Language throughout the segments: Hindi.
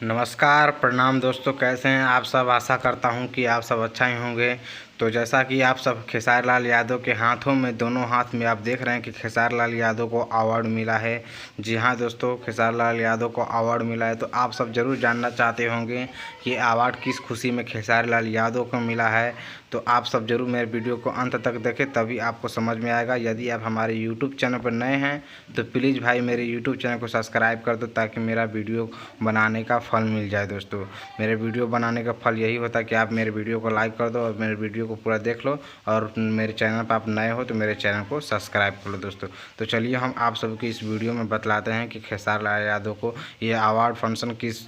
नमस्कार, प्रणाम दोस्तों। कैसे हैं आप सब? आशा करता हूं कि आप सब अच्छा ही होंगे। तो जैसा कि आप सब खेसारी लाल यादव के हाथों में, दोनों हाथ में आप देख रहे हैं कि खेसारी लाल यादव को अवार्ड मिला है। जी हाँ दोस्तों, खेसारी लाल यादव को अवार्ड मिला है। तो आप सब ज़रूर जानना चाहते होंगे कि अवार्ड किस खुशी में खेसारी लाल यादव को मिला है। तो आप सब ज़रूर मेरे वीडियो को अंत तक देखें, तभी आपको समझ में आएगा। यदि आप हमारे यूट्यूब चैनल पर नए हैं तो प्लीज़ भाई मेरे यूट्यूब चैनल को सब्सक्राइब कर दो, ताकि मेरा वीडियो बनाने का फल मिल जाए। दोस्तों, मेरे वीडियो बनाने का फल यही होता है कि आप मेरे वीडियो को लाइक कर दो और मेरे वीडियो को पूरा देख लो, और मेरे चैनल पर आप नए हो तो मेरे चैनल को सब्सक्राइब कर लो। दोस्तों, तो चलिए हम आप सबको इस वीडियो में बतलाते हैं कि खेसारी लाल यादव को ये अवार्ड फंक्शन किस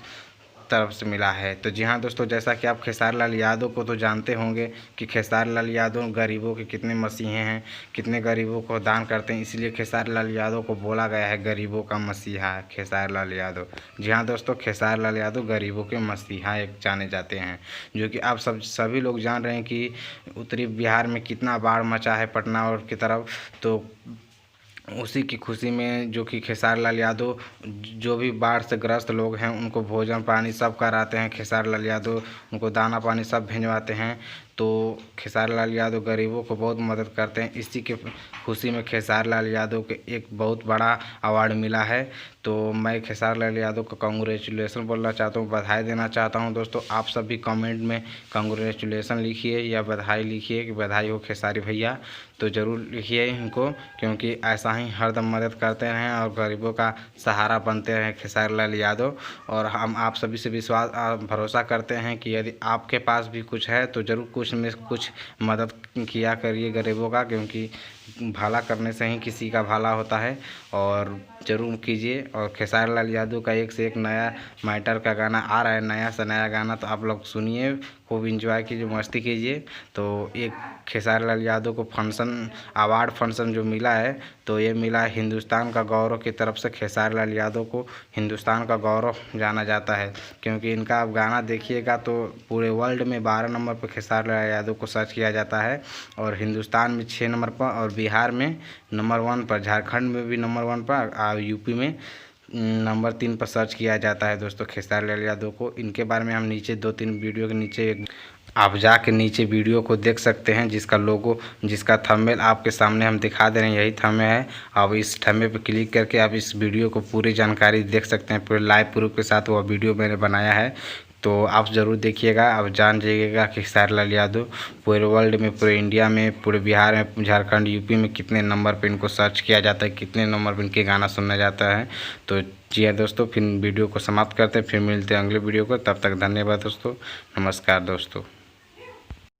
तरफ से मिला है। तो जी हाँ दोस्तों, जैसा कि आप खेसारी लाल यादव को तो जानते होंगे कि खेसारी लाल यादव गरीबों के कितने मसीहे हैं, कितने गरीबों को दान करते हैं। इसलिए खेसारी लाल यादव को बोला गया है गरीबों का मसीहा है खेसारी लाल यादव। जी हाँ दोस्तों, खेसारी लाल यादव गरीबों के मसीहा एक जाने जाते हैं। जो कि आप सभी लोग जान रहे हैं कि उत्तरी बिहार में कितना बाढ़ मचा है, पटना और की तरफ। तो उसी की खुशी में जो कि खेसारी लाल यादव जो भी बाढ़ से ग्रस्त लोग हैं उनको भोजन पानी सब कराते हैं। खेसारी लाल यादव उनको दाना पानी सब भिजवाते हैं। तो खेसारी लाल यादव गरीबों को बहुत मदद करते हैं। इसी के खुशी में खेसारी लाल यादव के एक बहुत बड़ा अवार्ड मिला है। तो मैं खेसारी लाल यादव को कांग्रेचुलेसन बोलना चाहता हूँ, बधाई देना चाहता हूँ। दोस्तों, आप सभी कमेंट में कांग्रेचुलेसन लिखिए या बधाई लिखिए कि बधाई हो खेसारी भैया। तो ज़रूर लिखिए इनको, क्योंकि ऐसा ही हरदम मदद करते रहें और गरीबों का सहारा बनते रहें खेसारी लाल यादव। और हम आप सभी से विश्वास भरोसा करते हैं कि यदि आपके पास भी कुछ है तो ज़रूर कुछ में कुछ मदद किया करिए गरीबों का, क्योंकि भला करने से ही किसी का भला होता है। और ज़रूर कीजिए। और खेसारी लाल यादव का एक से एक नया मैटर का गाना आ रहा है, नया से नया गाना। तो आप लोग सुनिए, खूब इंजॉय कीजिए, मस्ती कीजिए। तो एक खेसारी लाल यादव को फंक्शन अवार्ड फंक्शन जो मिला है, तो ये मिला है हिंदुस्तान का गौरव की तरफ से। खेसारी लाल यादव को हिंदुस्तान का गौरव जाना जाता है, क्योंकि इनका आप गाना देखिएगा तो पूरे वर्ल्ड में 12 नंबर पर खेसारी लाल यादव को सर्च किया जाता है, और हिंदुस्तान में 6 नंबर पर, और बिहार में नंबर 1 पर, झारखंड में भी नंबर 1 पर, और यूपी में नंबर 3 पर सर्च किया जाता है। दोस्तों, खेसारी लाल यादव को, इनके बारे में हम नीचे 2-3 वीडियो के नीचे आप जाके नीचे वीडियो को देख सकते हैं, जिसका लोगो, जिसका थंबनेल आपके सामने हम दिखा दे रहे हैं, यही थंबनेल है। अब इस थंबनेल पर क्लिक करके आप इस वीडियो को पूरी जानकारी देख सकते हैं, पूरे लाइव प्रूफ के साथ वो वीडियो मैंने बनाया है। तो आप ज़रूर देखिएगा, आप जान जाइएगा कि खेसारी लाल यादव पूरे वर्ल्ड में, पूरे इंडिया में, पूरे बिहार में, झारखंड, यूपी में कितने नंबर पे इनको सर्च किया जाता है, कितने नंबर पे इनके गाना सुना जाता है। तो जी हाँ दोस्तों, फिर वीडियो को समाप्त करते हैं, फिर मिलते हैं अगले वीडियो को। तब तक धन्यवाद दोस्तों, नमस्कार दोस्तों।